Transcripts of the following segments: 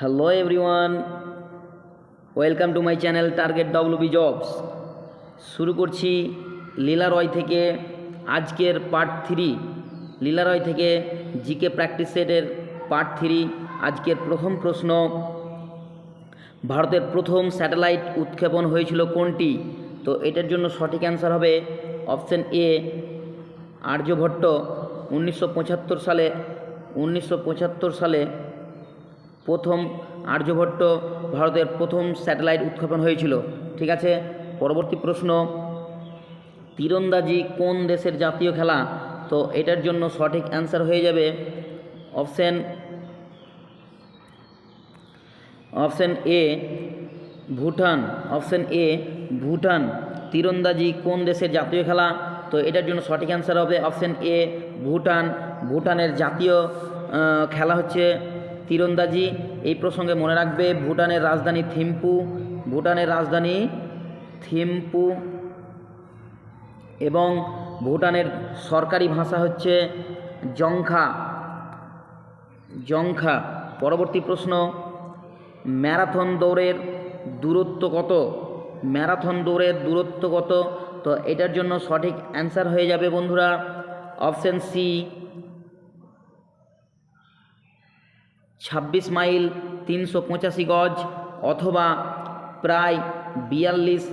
Hello everyone, welcome to my channel target WB jobs. শুরু করছি লীলা রয় থেকে আজকের পার্ট 3। লীলা রয় থেকে জিকে প্র্যাকটিস সেটের পার্ট 3। আজকের প্রথম প্রশ্ন, ভারতের প্রথম স্যাটেলাইট উৎক্ষেপণ হয়েছিল কোনটি? তো এটার জন্য সঠিক অ্যান্সার হবে অপশন এ, আর্যভট্ট। 1975 সালে প্রথম আর্যভট্ট ভারতের প্রথম স্যাটেলাইট উৎক্ষেপণ হয়েছিল। ঠিক আছে, পরবর্তী প্রশ্ন, তীরন্দাজি কোন দেশের জাতীয় খেলা? তো এটার জন্য সঠিক অ্যান্সার হয়ে যাবে option A, Bhutan. Option A, Bhutan. তীরন্দাজি কোন দেশের জাতীয় খেলা? তো এটার জন্য সঠিক অ্যান্সার হবে অপশন এ, ভুটান। ভুটানের জাতীয় খেলা হচ্ছে তীরন্দাজি। এই প্রসঙ্গে মনে রাখবে ভুটানের রাজধানী থিম্পু এবং ভুটানের সরকারি ভাষা হচ্ছে জংখা। পরবর্তী প্রশ্ন, ম্যারাথন দৌড়ের দূরত্ব কত? তো এটার জন্য সঠিক অ্যান্সার হয়ে যাবে বন্ধুরা অপশন সি, 26 মাইল 385 গজ অথবা প্রায় 42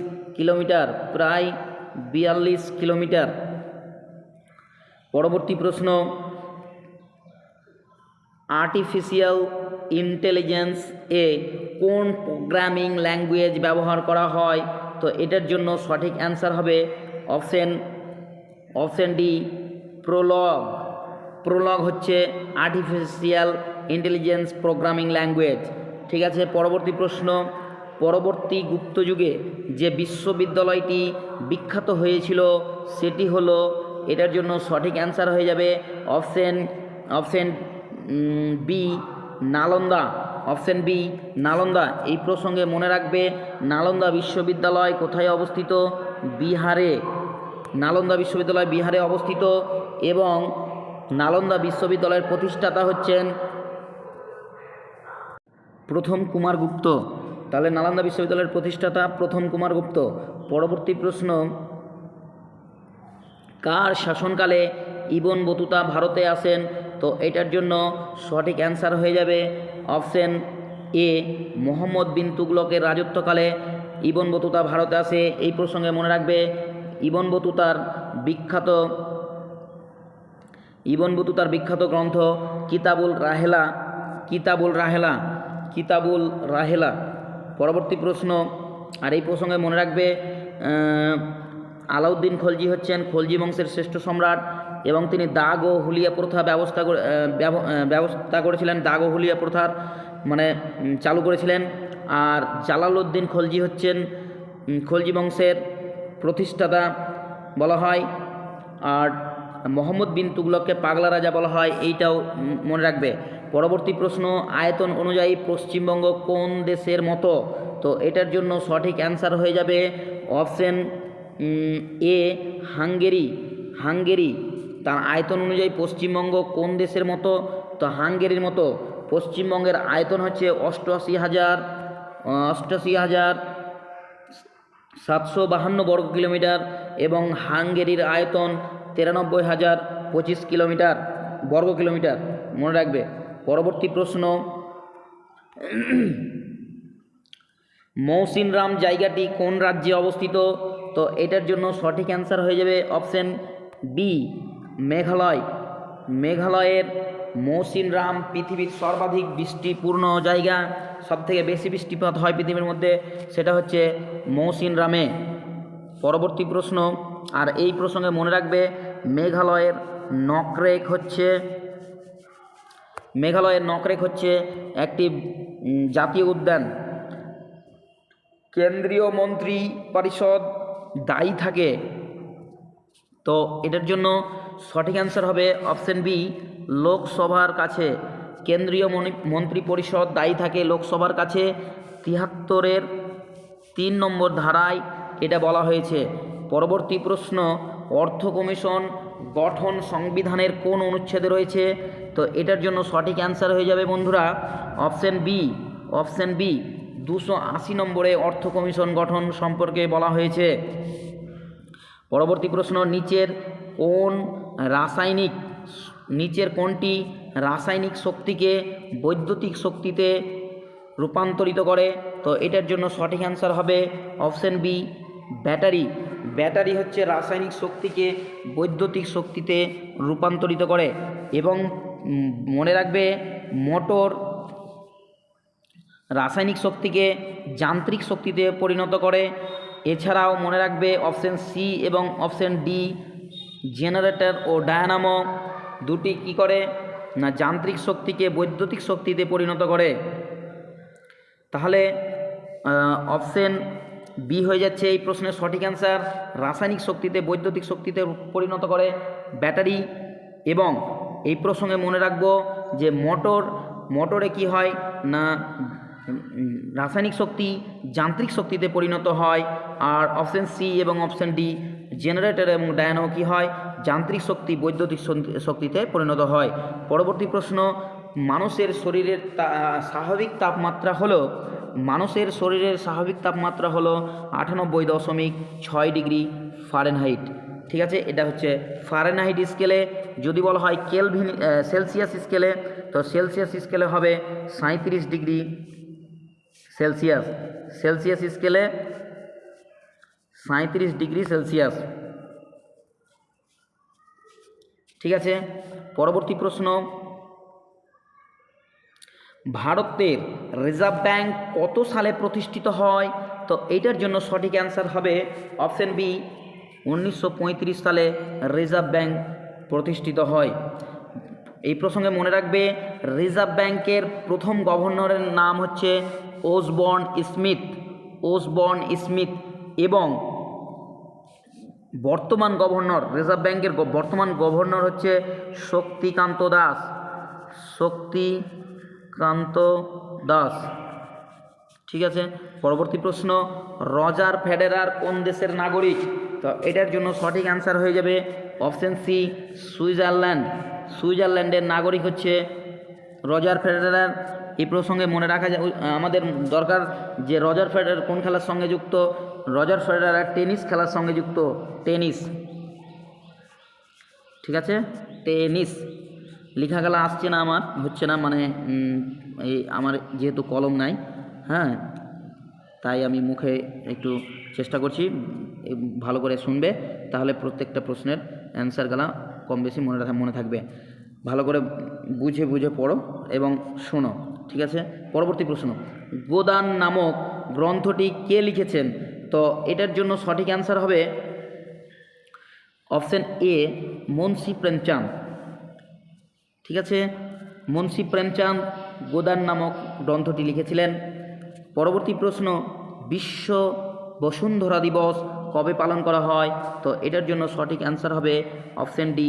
কিলোমিটার। পরবর্তী প্রশ্ন, আর্টিফিশিয়াল ইন্টেলিজেন্স এ কোন প্রোগ্রামিং ল্যাঙ্গুয়েজ ব্যবহার করা হয়? তো এটার জন্য সঠিক অ্যান্সার হবে অপশন ডি, প্রোলগ হচ্ছে আর্টিফিশিয়াল ইন্টেলিজেন্স প্রোগ্রামিং ল্যাঙ্গুয়েজ। ঠিক আছে, পরবর্তী প্রশ্ন, পরবর্তী গুপ্তযুগে যে বিশ্ববিদ্যালয়টি বিখ্যাত হয়েছিল সেটি হলো, এটার জন্য সঠিক অ্যান্সার হয়ে যাবে option B, Nalanda. Option B, Nalanda. এই প্রসঙ্গে মনে রাখবে নালন্দা বিশ্ববিদ্যালয় কোথায় অবস্থিত? বিহারে। নালন্দা বিশ্ববিদ্যালয় বিহারে অবস্থিত এবং নালন্দা বিশ্ববিদ্যালয়ের প্রতিষ্ঠাতা হচ্ছেন প্রথম কুমারগুপ্ত। তাহলে নালন্দা বিশ্ববিদ্যালয়ের প্রতিষ্ঠাতা প্রথম কুমারগুপ্ত। পরবর্তী প্রশ্ন, কার শাসনকালে ইবন বতুতা ভারতে আসেন? তো এটার জন্য সঠিক অ্যান্সার হয়ে যাবে অপশন এ, মোহাম্মদ বিন তুগলকের রাজত্বকালে ইবন বতুতা ভারতে আসে। এই প্রসঙ্গে মনে রাখবে ইবন বতুতার বিখ্যাত গ্রন্থ কিতাবুল রাহেলা। পরবর্তী প্রশ্ন, আর এই প্রসঙ্গে মনে রাখবে আলাউদ্দিন খলজি হচ্ছেন খলজি বংশের শ্রেষ্ঠ সম্রাট এবং তিনি দাগ ও হুলিয়া প্রথা ব্যবস্থা করেছিলেন। দাগ ও হুলিয়া প্রথার চালু করেছিলেন। আর জালালউদ্দিন খলজি হচ্ছেন খলজি বংশের প্রতিষ্ঠাতা বলা হয়। আর মোহাম্মদ বিন তুগলককে পাগলা রাজা বলা হয়, এইটাও মনে রাখবে। পরবর্তী প্রশ্ন, আয়তন অনুযায়ী পশ্চিমবঙ্গ কোন দেশের মতো? তো এটার জন্য সঠিক অ্যান্সার হয়ে যাবে অপশন এ, হাঙ্গেরি। তার আয়তন অনুযায়ী পশ্চিমবঙ্গ কোন দেশের মতো? তো হাঙ্গেরির মতো। পশ্চিমবঙ্গের আয়তন হচ্ছে 88,752 বর্গ কিলোমিটার এবং হাঙ্গেরির আয়তন 93,025 বর্গ কিলোমিটার, মনে রাখবে। পরবর্তী প্রশ্ন, মৌসিনরাম জায়গাটি কোন রাজ্যে অবস্থিত? তো এটার জন্য সঠিক অ্যান্সার হয়ে যাবে অপশন বি, মেঘালয়ের মৌসিনরাম পৃথিবীর সর্বাধিক বৃষ্টিপূর্ণ জায়গা। সবথেকে বেশি বৃষ্টিপাত হয় পৃথিবীর মধ্যে, সেটা হচ্ছে মৌসিনরামে। পরবর্তী প্রশ্ন, আর এই প্রসঙ্গে মনে রাখবে মেঘালয়ের নকরেক হচ্ছে একটি জাতীয় উদ্যান। কেন্দ্রীয় মন্ত্রী পরিষদ দায়ী থাকে। তো এটার জন্য সঠিক অ্যান্সার হবে অপশন বি, লোকসভার কাছে। কেন্দ্রীয় মন্ত্রী পরিষদ দায়ী থাকে লোকসভার কাছে। 73-এর 3 নম্বর ধারায় এটা বলা হয়েছে। পরবর্তী প্রশ্ন, অর্থ কমিশন গঠন সংবিধানের কোন অনুচ্ছেদে রয়েছে? তো এটার জন্য সঠিক অ্যান্সার হয়ে যাবে বন্ধুরা অপশন বি, অপশান বি 280 নম্বরে অর্থ কমিশন গঠন সম্পর্কে বলা হয়েছে। পরবর্তী প্রশ্ন, নিচের কোনটি রাসায়নিক শক্তিকে বৈদ্যুতিক শক্তিতে রূপান্তরিত করে? তো এটার জন্য সঠিক অ্যান্সার হবে অপশান বি ব্যাটারি। ব্যাটারি হচ্ছে রাসায়নিক শক্তিকে বৈদ্যুতিক শক্তিতে রূপান্তরিত করে। এবং মনে রাখবে মোটর রাসায়নিক শক্তিকে যান্ত্রিক শক্তিতে পরিণত করে। এছাড়াও মনে রাখবে অপশান সি এবং অপশান ডি জেনারেটর ও ডায়নামো দুটি কি করে না যান্ত্রিক শক্তিকে বৈদ্যুতিক শক্তিতে পরিণত করে। তাহলে অপশান বি হয়ে যাচ্ছে এই প্রশ্নের সঠিক অ্যান্সার। রাসায়নিক শক্তিতে বৈদ্যুতিক শক্তিতে পরিণত করে ব্যাটারি। এবং এই প্রসঙ্গে মনে রাখবো যে মোটরে কি হয় না রাসায়নিক শক্তি যান্ত্রিক শক্তিতে পরিণত হয়। আর অপশান সি এবং অপশান ডি জেনারেটর এবং ডায়নামো কি হয় যান্ত্রিক শক্তি বৈদ্যুতিক শক্তিতে পরিণত হয়। পরবর্তী প্রশ্ন, মানুষের শরীরের স্বাভাবিক তাপমাত্রা হলো 98.6 ডিগ্রি ফারেনহাইট। ঠিক আছে, এটা হচ্ছে ফারেনহাইট স্কেলে। যদি বলা হয় কেলভিন সেলসিয়াস স্কেলে, তো সেলসিয়াস স্কেলে হবে 37 ডিগ্রি সেলসিয়াস। সেলসিয়াস স্কেলে 37 ডিগ্রি সেলসিয়াস। ঠিক আছে, পরবর্তী প্রশ্ন, ভারতের রিজার্ভ ব্যাঙ্ক কত সালে প্রতিষ্ঠিত হয়? তো এইটার জন্য সঠিক অ্যান্সার হবে অপশান বি 1935 সালে রিজার্ভ ব্যাঙ্ক প্রতিষ্ঠিত হয়। এই প্রসঙ্গে মনে রাখবে রিজার্ভ ব্যাঙ্কের প্রথম গভর্নরের নাম হচ্ছে ওসবর্ন স্মিথ এবং বর্তমান গভর্নর রিজার্ভ ব্যাঙ্কের বর্তমান গভর্নর হচ্ছে শক্তিকান্ত দাস। ঠিক আছে, পরবর্তী প্রশ্ন, রজার ফেডেরার কোন দেশের নাগরিক? তো এটার জন্য সঠিক অ্যান্সার হয়ে যাবে অপশান সি সুইজারল্যান্ডের নাগরিক হচ্ছে রজার ফেডেরার। এই প্রসঙ্গে মনে রাখা যায় আমাদের দরকার যে রজার ফেডেরার কোন খেলার সঙ্গে যুক্ত? রজার ফেডেরার টেনিস খেলার সঙ্গে যুক্ত। টেনিস, ঠিক আছে, টেনিস লেখা গেলা আসছে না, আমার হচ্ছে না, মানে এই আমার যেহেতু কলম নাই, হ্যাঁ, তাই আমি মুখে একটু চেষ্টা করছি। ভালো করে শুনবে, তাহলে প্রত্যেকটা প্রশ্নের অ্যান্সারগুলা কম বেশি মনে থাকবে। ভালো করে বুঝে পড়ো এবং শোনো। ঠিক আছে, পরবর্তী প্রশ্ন, গোদান নামক গ্রন্থটি কে লিখেছেন? তো এটার জন্য সঠিক অ্যান্সার হবে অপশান এ মুন্সি প্রেমচাঁদ। ঠিক আছে, মুন্সি প্রেমচাঁদ গোদান নামক গ্রন্থটি লিখেছিলেন। পরবর্তী প্রশ্ন, বিশ্ব বসুন্ধরা দিবস কবে পালন করা হয়? তো এটার জন্য সঠিক অ্যান্সার হবে অপশান ডি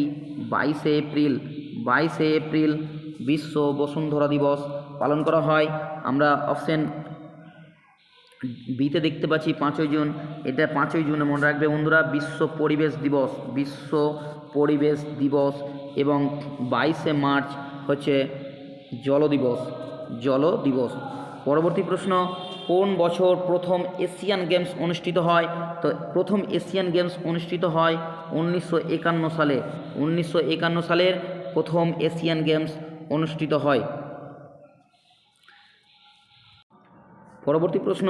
22শে এপ্রিল। 22শে এপ্রিল বিশ্ব বসুন্ধরা দিবস পালন করা হয়। আমরা অপশান বিতে দেখতে পাচ্ছি 5ই জুন, এটা 5ই জুনে মনে রাখবে বন্ধুরা বিশ্ব পরিবেশ দিবস। এবং 22শে মার্চ হচ্ছে জল দিবস। পরবর্তী প্রশ্ন, কোন বছর প্রথম এশিয়ান গেমস অনুষ্ঠিত হয়? তো প্রথম এশিয়ান গেমস অনুষ্ঠিত হয় 1951 সালে। 1951 সালের প্রথম এশিয়ান গেমস অনুষ্ঠিত হয়। পরবর্তী প্রশ্ন,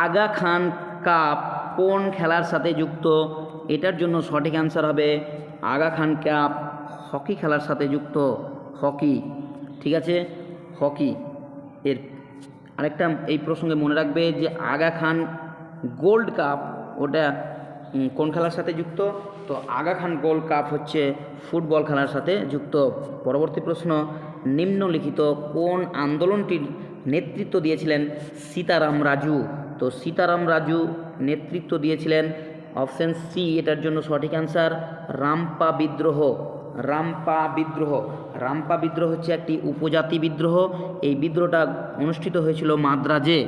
আগা খান কাপ কোন খেলার সাথে যুক্ত? এটার জন্য সঠিক অ্যান্সার হবে আগা খান কাপ হকি খেলার সাথে যুক্ত। হকি, ঠিক আছে, হকি। এর আরেকটা এই প্রসঙ্গে মনে রাখবে যে আগা খান গোল্ড কাপ ওটা কোন খেলার সাথে যুক্ত? তো আগা খান গোল্ড কাপ হচ্ছে ফুটবল খেলার সাথে যুক্ত। পরবর্তী প্রশ্ন, নিম্নলিখিত কোন আন্দোলনটির নেতৃত্ব দিয়েছিলেন সীতারাম রাজু? তো সীতারাম রাজু নেতৃত্ব দিয়েছিলেন অপশান সি, এটার জন্য সঠিক অ্যান্সার রামপা বিদ্রোহ। রামপা বিদ্রোহ হচ্ছে একটি উপজাতি বিদ্রোহ। এই বিদ্রোহটা অনুষ্ঠিত হয়েছিল মাদ্রাজে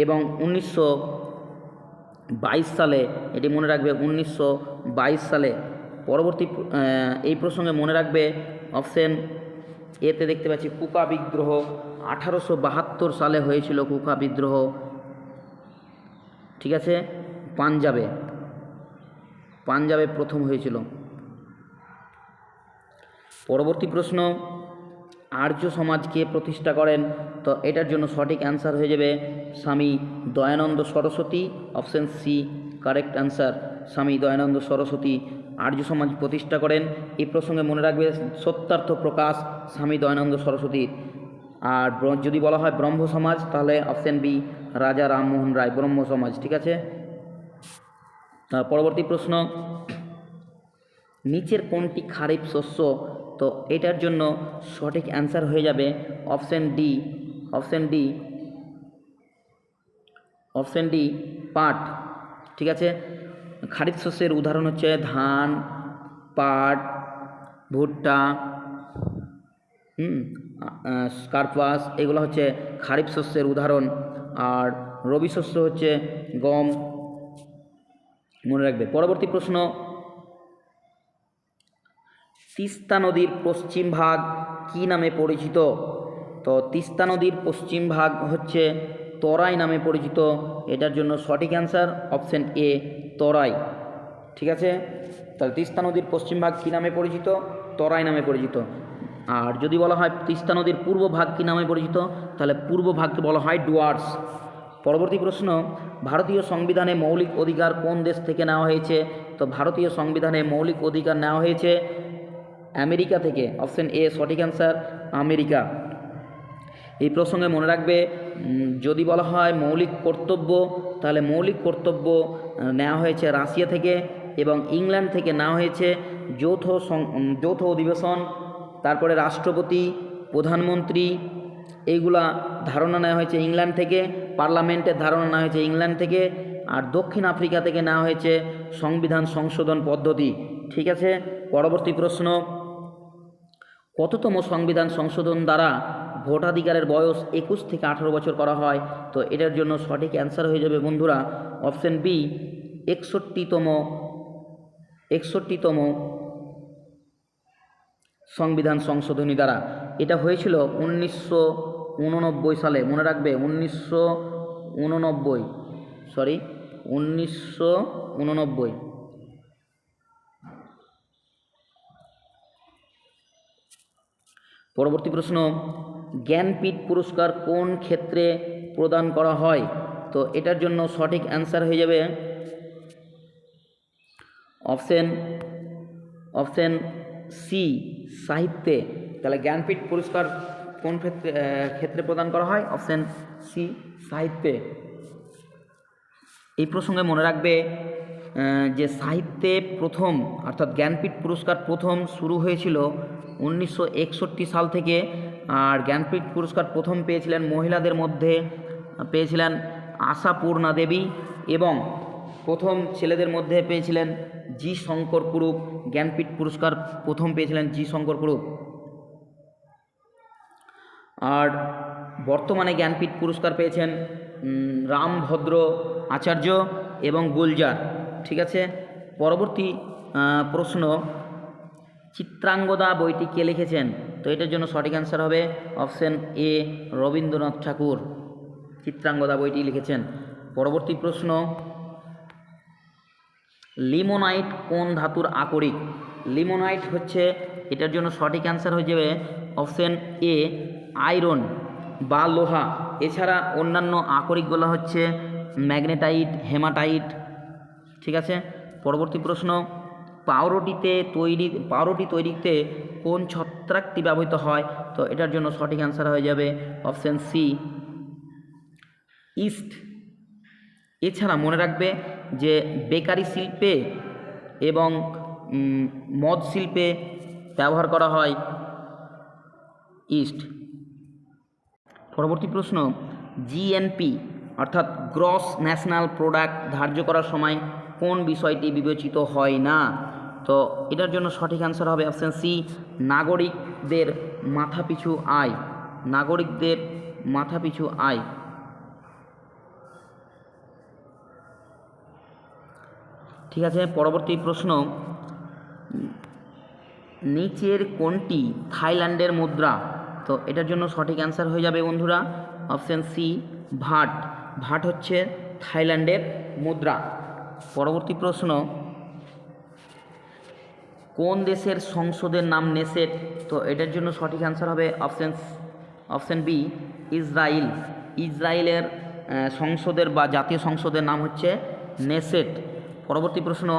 এবং 1922 সালে, এটি মনে রাখবে 1922 সালে। পরবর্তী এই প্রসঙ্গে মনে রাখবে অপশান এতে দেখতে পাচ্ছি কুকা বিদ্রোহ 1872 সালে হয়েছিল কুকা বিদ্রোহ, ঠিক আছে, পাঞ্জাবে প্রথম হয়েছিল। পরবর্তী প্রশ্ন, আর্য সমাজকে প্রতিষ্ঠা করেন? তো এটার জন্য সঠিক অ্যান্সার হয়ে যাবে Swami Dayananda Saraswati, option C correct answer. Swami Dayananda Saraswati আর্য সমাজ প্রতিষ্ঠা করেন। এই প্রসঙ্গে মনে রাখবে সত্যার্থ প্রকাশ স্বামী দয়ানন্দ সরস্বতীর। আর যদি বলা হয় ব্রহ্ম সমাজ, তাহলে অপশন বি রাজা রামমোহন রায়, ব্রহ্ম সমাজ, ঠিক আছে। তার পরবর্তী প্রশ্ন, নিচের কোনটি খারিফ শস্য? তো এটার জন্য সঠিক অ্যান্সার হয়ে যাবে অপশন ডি পাট, ঠিক আছে। খারিফ শস্যের উদাহরণ হচ্ছে ধান, পাট, ভুট্টা, স্কারপাস, এগুলো হচ্ছে খারিফ শস্যের উদাহরণ। আর রবি শস্য হচ্ছে গম, মনে রাখবে। পরবর্তী প্রশ্ন, তিস্তা নদীর পশ্চিম ভাগ কী নামে পরিচিত? তো তিস্তা নদীর পশ্চিম ভাগ হচ্ছে তরাই নামে পরিচিত। এটার জন্য সঠিক অ্যান্সার অপশন এ তরাই, ঠিক আছে। তাহলে তিস্তা নদীর পশ্চিম ভাগ কী নামে পরিচিত? তরাই নামে পরিচিত। আর যদি বলা হয় তিস্তা নদীর পূর্ব ভাগ কী নামে পরিচিত? তাহলে পূর্ব ভাগকে বলা হয় ডুয়ার্স। পরবর্তী প্রশ্ন, ভারতীয় সংবিধানে মৌলিক অধিকার কোন দেশ থেকে নেওয়া হয়েছে? তো ভারতীয় সংবিধানে মৌলিক অধিকার নেওয়া হয়েছে আমেরিকা থেকে, অপশন এ সঠিক অ্যান্সার আমেরিকা। এই প্রসঙ্গে মনে রাখবে যদি বলা হয় মৌলিক কর্তব্য, তাহলে মৌলিক কর্তব্য নেওয়া হয়েছে রাশিয়া থেকে, এবং ইংল্যান্ড থেকে নেওয়া হয়েছে যৌথ অধিবেশন, তারপরে রাষ্ট্রপতি, প্রধানমন্ত্রী, এইগুলা ধারণা নেওয়া হয়েছে ইংল্যান্ড থেকে, পার্লামেন্টের ধারণা নেওয়া হয়েছে ইংল্যান্ড থেকে, আর দক্ষিণ আফ্রিকা থেকে নেওয়া হয়েছে সংবিধান সংশোধন পদ্ধতি, ঠিক আছে। পরবর্তী প্রশ্ন, কততম সংবিধান সংশোধন দ্বারা ভোটাধিকারের বয়স 21 থেকে 18 বছর করা হয়? তো এটার জন্য সঠিক অ্যান্সার হয়ে যাবে বন্ধুরা অপশন বি 61তম সংবিধান সংশোধনী দ্বারা। এটা হয়েছিল 1989 সালে, মনে রাখবে 1989। পরবর্তী প্রশ্ন, জ্ঞানপীঠ পুরস্কার কোন ক্ষেত্রে প্রদান করা হয়? তো এটার জন্য সঠিক অ্যান্সার হয়ে যাবে অপশন সি সাহিত্যে। তাহলে জ্ঞানপীঠ পুরস্কার কোন ক্ষেত্রে প্রদান করা হয়? অপশন সি সাহিত্যে। এই প্রসঙ্গে মনে রাখবে যে সাহিত্যে প্রথম অর্থাৎ জ্ঞানপীঠ পুরস্কার প্রথম শুরু হয়েছিল 1961 সাল থেকে। আর জ্ঞানপীঠ পুরস্কার প্রথম পেয়েছিলেন মহিলাদের মধ্যে পেয়েছিলেন আশাপূর্ণা দেবী, এবং প্রথম ছেলেদের মধ্যে পেয়েছিলেন জি শঙ্কর কুরুপ। জ্ঞানপীঠ পুরস্কার প্রথম পেয়েছিলেন জি শঙ্কর কুরুপ। আর বর্তমানে জ্ঞানপীঠ পুরস্কার পেয়েছেন রামভদ্র আচার্য এবং গুলজার, ঠিক আছে। পরবর্তী প্রশ্ন, চিত্রাঙ্গদা বইটি কে লিখেছেন? তো এটার জন্য সঠিক অ্যান্সার হবে অপশন এ রবীন্দ্রনাথ ঠাকুর চিত্রাঙ্গদা বইটি লিখেছেন। পরবর্তী প্রশ্ন, লিমোনাইট কোন ধাতুর আকরিক? লিমোনাইট হচ্ছে, এটার জন্য সঠিক অ্যান্সার হয়ে যাবে অপশন এ আয়রন বা লোহা। এছাড়া অন্যান্য আকরিকগুলো হচ্ছে ম্যাগনেটাইট, হেমাটাইট, ঠিক আছে। পরবর্তী প্রশ্ন, পাউরুটি তৈরিতে কোন ছত্রাকটি ব্যবহৃত হয়? তো এটার জন্য সঠিক অ্যান্সার হয়ে যাবে অপশন সি ইস্ট। এছাড়া মনে রাখবে যে বেকারি শিল্পে এবং মদ শিল্পে ব্যবহার করা হয় ইস্ট। পরবর্তী প্রশ্ন, জিএনপি অর্থাৎ গ্রস ন্যাশনাল প্রোডাক্ট ধার্য করার সময় কোন বিষয়টি বিবেচিত হয় না? তো এটার জন্য সঠিক অ্যান্সার হবে অপশন সি নাগরিকদের মাথাপিছু আয়। ঠিক আছে। পরবর্তী প্রশ্ন, নিচের কোনটি থাইল্যান্ডের মুদ্রা? তো এটার জন্য সঠিক অ্যান্সার হয়ে যাবে বন্ধুরা অপশান সি ভাট। ভাট হচ্ছে থাইল্যান্ডের মুদ্রা। পরবর্তী প্রশ্ন, কোন দেশের সংসদের নাম নেসেট? তো এটার জন্য সঠিক অ্যান্সার হবে অপশান বি ইসরায়েল। ইসরায়েলের সংসদের বা জাতীয় সংসদের নাম হচ্ছে নেসেট। পরবর্তী প্রশ্ন,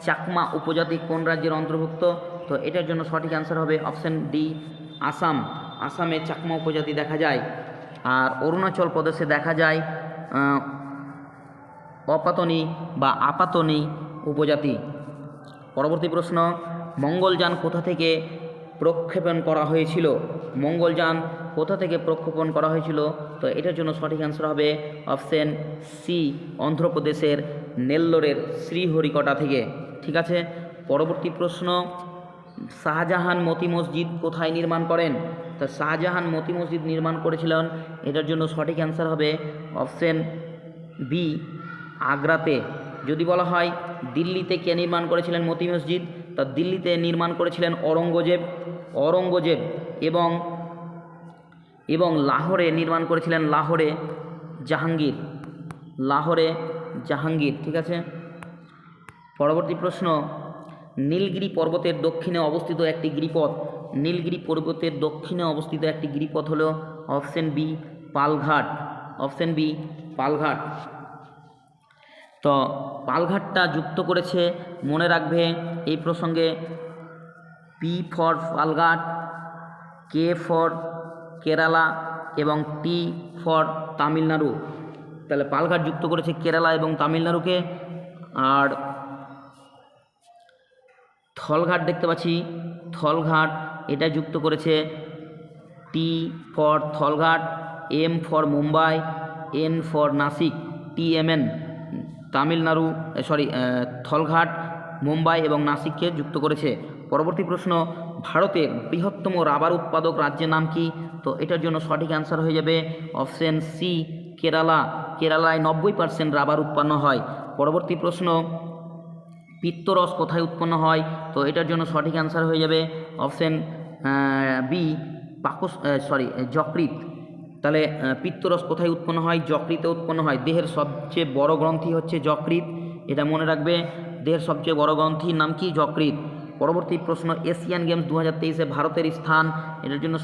চাকমা উপজাতি কোন রাজ্যের অন্তর্ভুক্ত? তো এটার জন্য সঠিক অ্যান্সার হবে অপশান ডি আসাম। আসামে চাকমা উপজাতি দেখা যায়। আর অরুণাচল প্রদেশে দেখা যায় অপাতনি বা আপাতনি উপজাতি। পরবর্তী প্রশ্ন, মঙ্গলযান কোথা থেকে প্রক্ষেপণ করা হয়েছিল? মঙ্গলযান কোথা থেকে প্রক্ষেপণ করা হয়েছিল? তো এটার জন্য সঠিক অ্যান্সার হবে অপশান সি অন্ধ্রপ্রদেশের নেল্লোরের শ্রীহরিকোটা থেকে। ঠিক আছে। পরবর্তী প্রশ্ন, শাহজাহান মতি মসজিদ কোথায় নির্মাণ করেন? তো শাহজাহান মতি মসজিদ নির্মাণ করেছিলেন, এটার জন্য সঠিক অ্যান্সার হবে অপশান বি আগ্রাতে। যদি বলা হয় দিল্লিতে কে নির্মাণ করেছিলেন মতি মসজিদ? তা দিল্লিতে নির্মাণ করেছিলেন অরঙ্গজেব এবং লাহোরে নির্মাণ করেছিলেন জাহাঙ্গীর। ঠিক আছে। পরবর্তী প্রশ্ন, নীলগিরি পর্বতের দক্ষিণে অবস্থিত একটি গিরিপথ। নীলগিরি পর্বতের দক্ষিণে অবস্থিত একটি গিরিপথ হলো অপশান বি পালঘাট। তো পালঘাটটা যুক্ত করেছে, মনে রাখবে এই প্রসঙ্গে, P for Palghat, K for Kerala এবং টি ফর তামিলনাড়ু। তাহলে পালঘাট যুক্ত করেছে কেরালা এবং তামিলনাড়ুকে। আর থলঘাট দেখতে পাচ্ছি, থলঘাট এটা যুক্ত করেছে T for Thalghat, M for Mumbai, N for Nashik, TMN Thalghat Mumbai এবং নাসিককে যুক্ত করেছে। পরবর্তী প্রশ্ন, ভারতের বৃহত্তম রাবার উৎপাদক রাজ্যের নাম কি? তো এটার জন্য সঠিক অ্যান্সার হয়ে যাবে অপশান সি কেরালা। কেরালায় 90% রাবার উৎপন্ন হয়। পরবর্তী প্রশ্ন, পিত্তরস কোথায় উৎপন্ন হয়? তো এটার জন্য সঠিক অ্যান্সার হয়ে যাবে অপশান বি যকৃৎ। তাহলে পিত্তরস কোথায় উৎপন্ন হয়? যকৃতে উৎপন্ন হয়। দেহের সবচেয়ে বড় গ্রন্থি হচ্ছে যকৃৎ, এটা মনে রাখবে। দেহের সবচেয়ে বড় গ্রন্থির নাম কি? যকৃৎ। পরবর্তী প্রশ্ন, এশিয়ান গেমস 2023-এ ভারতের স্থান? এটার জন্য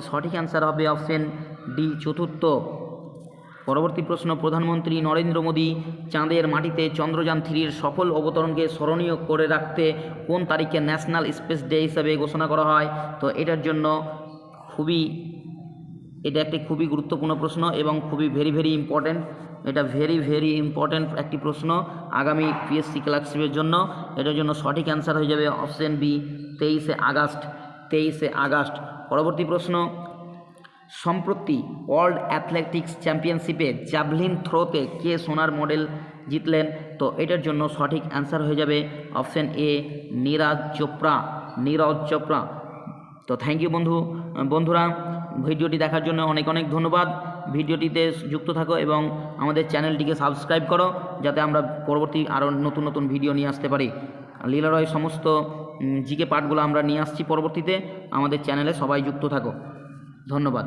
সঠিক অ্যান্সার হবে অপশান ডি চতুর্থ। পরবর্তী প্রশ্ন, প্রধানমন্ত্রী নরেন্দ্র মোদী চাঁদের মাটিতে চন্দ্রযান 3-এর সফল অবতরণকে স্মরণীয় করে রাখতে কোন তারিখে ন্যাশনাল স্পেস ডে হিসাবে ঘোষণা করা হয়? তো এটার জন্য এটা একটি খুবই গুরুত্বপূর্ণ প্রশ্ন এবং খুবই ভেরি ইম্পর্ট্যান্ট। এটা ভেরি ইম্পর্ট্যান্ট একটি প্রশ্ন আগামী PSC ক্লার্কশিপের জন্য। এটার জন্য সঠিক অ্যান্সার হয়ে যাবে অপশান বি 23 আগস্ট। পরবর্তী প্রশ্ন, সম্প্রতি ওয়ার্ল্ড অ্যাথলেটিক্স চ্যাম্পিয়নশিপে জ্যাভলিন থ্রোতে কে সোনার মেডেল জিতলেন? তো এটার জন্য সঠিক অ্যান্সার হয়ে যাবে অপশান এ নীরজ চোপড়া। তো থ্যাংক ইউ বন্ধুরা, ভিডিওটি দেখার জন্য অনেক ধন্যবাদ। ভিডিওটিতে যুক্ত থাকো এবং আমাদের চ্যানেলটিকে সাবস্ক্রাইব করো, যাতে আমরা পরবর্তী আরও নতুন ভিডিও নিয়ে আসতে পারি। লীলারয় সমস্ত জিকে পার্টগুলো আমরা নিয়ে আসছি পরবর্তীতে। আমাদের চ্যানেলে সবাই যুক্ত থাকো। ধন্যবাদ।